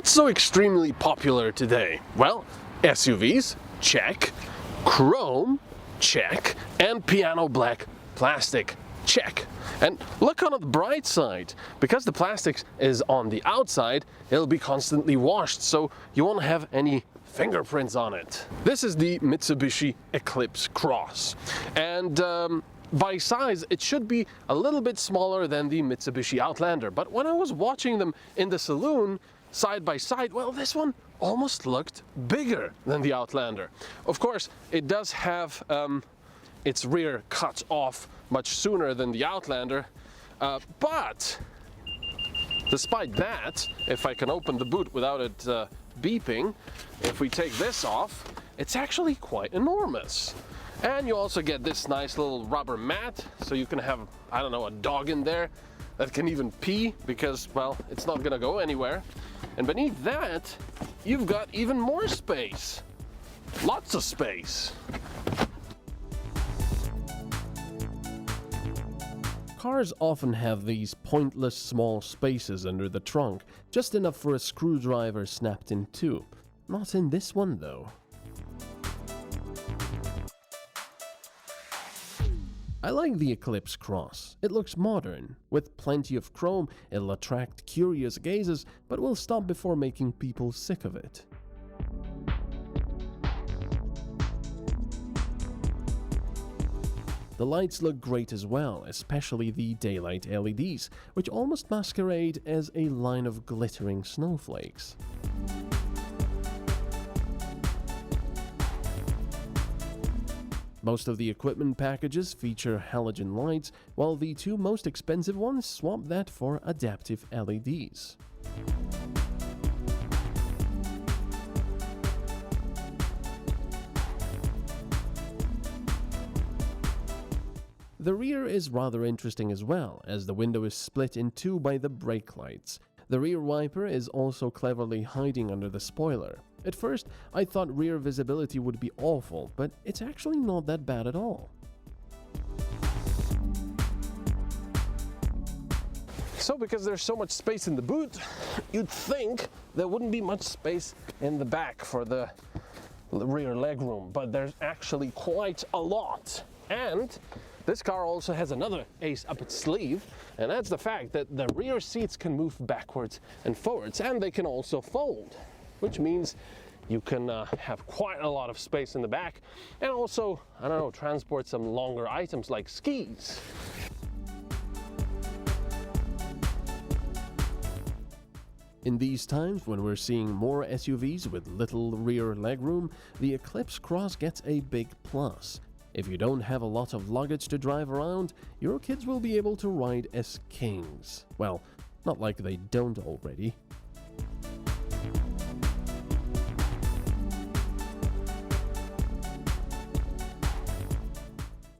What's so extremely popular today? Well, SUVs, check. Chrome, check. And piano black plastic, check. And look on the bright side, because the plastic is on the outside, it'll be constantly washed, so you won't have any fingerprints on it. This is the Mitsubishi Eclipse Cross, and by size it should be a little bit smaller than the Mitsubishi Outlander, but when I was watching them in the saloon side by side, well, this one almost looked bigger than the Outlander. Of course, it does have its rear cut off much sooner than the Outlander, but despite that, if I can open the boot without it beeping, if we take this off, it's actually quite enormous. And you also get this nice little rubber mat, so you can have, I don't know, a dog in there that can even pee, because, well, it's not gonna go anywhere. And beneath that, you've got even more space. Lots of space. Cars often have these pointless small spaces under the trunk, just enough for a screwdriver snapped in two. Not in this one, though. I like the Eclipse Cross. It looks modern. With plenty of chrome, it'll attract curious gazes, but will stop before making people sick of it. The lights look great as well, especially the daylight LEDs, which almost masquerade as a line of glittering snowflakes. Most of the equipment packages feature halogen lights, while the two most expensive ones swap that for adaptive LEDs. The rear is rather interesting as well, as the window is split in two by the brake lights. The rear wiper is also cleverly hiding under the spoiler. At first, I thought rear visibility would be awful, but it's actually not that bad at all. So, because there's so much space in the boot, you'd think there wouldn't be much space in the back for the rear legroom, but there's actually quite a lot. And this car also has another ace up its sleeve, and that's the fact that the rear seats can move backwards and forwards, and they can also fold, which means you can have quite a lot of space in the back, and also, I don't know, transport some longer items like skis. In these times, when we're seeing more SUVs with little rear legroom, the Eclipse Cross gets a big plus. If you don't have a lot of luggage to drive around, your kids will be able to ride as kings. Well, not like they don't already.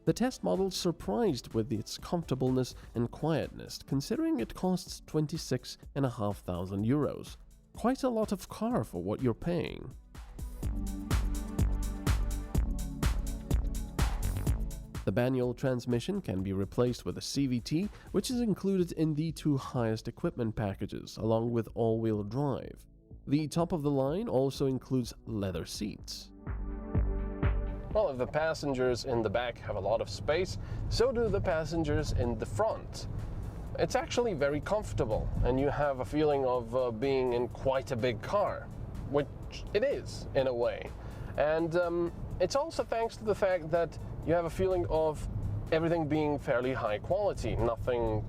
The test model surprised with its comfortableness and quietness, considering it costs 26,500 euros. Quite a lot of car for what you're paying. The manual transmission can be replaced with a CVT, which is included in the two highest equipment packages, along with all-wheel drive. The top of the line also includes leather seats. Well, if the passengers in the back have a lot of space, so do the passengers in the front. It's actually very comfortable, and you have a feeling of being in quite a big car, which it is, in a way. And it's also thanks to the fact that you have a feeling of everything being fairly high quality. Nothing,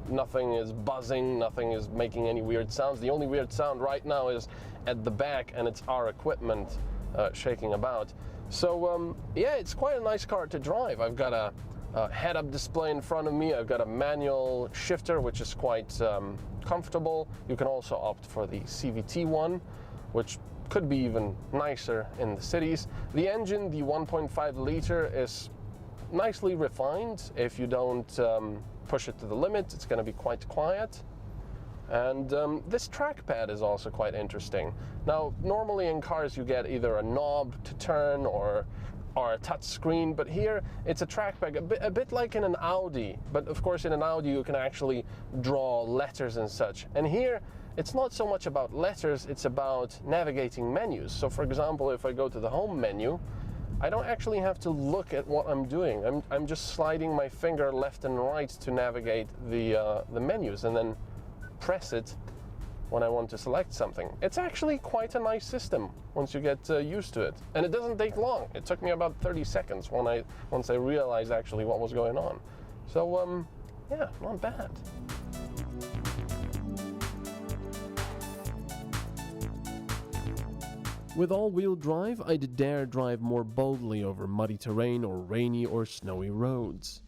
nothing is buzzing, nothing is making any weird sounds. The only weird sound right now is at the back, and it's our equipment shaking about. So yeah, it's quite a nice car to drive. I've got a head-up display in front of me. I've got a manual shifter, which is quite comfortable. You can also opt for the CVT one, which could be even nicer in the cities. The engine, the 1.5 liter, is nicely refined. If you don't push it to the limit, it's going to be quite quiet. And this trackpad is also quite interesting. Now, normally in cars you get either a knob to turn or a touch screen, but here it's a trackpad, a bit like in an Audi. But of course in an Audi you can actually draw letters and such. And here it's not so much about letters, it's about navigating menus. So for example, if I go to the home menu, I don't actually have to look at what I'm doing. I'm just sliding my finger left and right to navigate the menus, and then press it when I want to select something. It's actually quite a nice system once you get used to it. And it doesn't take long. It took me about 30 seconds once I realized actually what was going on. So, yeah, not bad. With all-wheel drive, I'd dare drive more boldly over muddy terrain or rainy or snowy roads.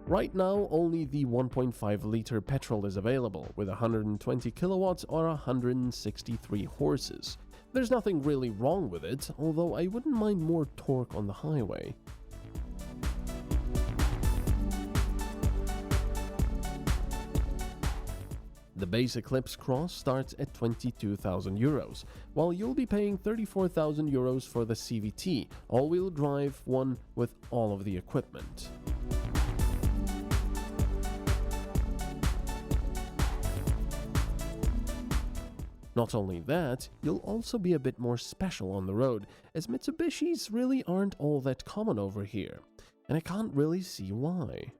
Right now, only the 1.5-liter petrol is available, with 120 kilowatts or 163 horses. There's nothing really wrong with it, although I wouldn't mind more torque on the highway. The base Eclipse Cross starts at €22,000, while you'll be paying €34,000 for the CVT, all-wheel drive one with all of the equipment. Not only that, you'll also be a bit more special on the road, as Mitsubishis really aren't all that common over here, and I can't really see why.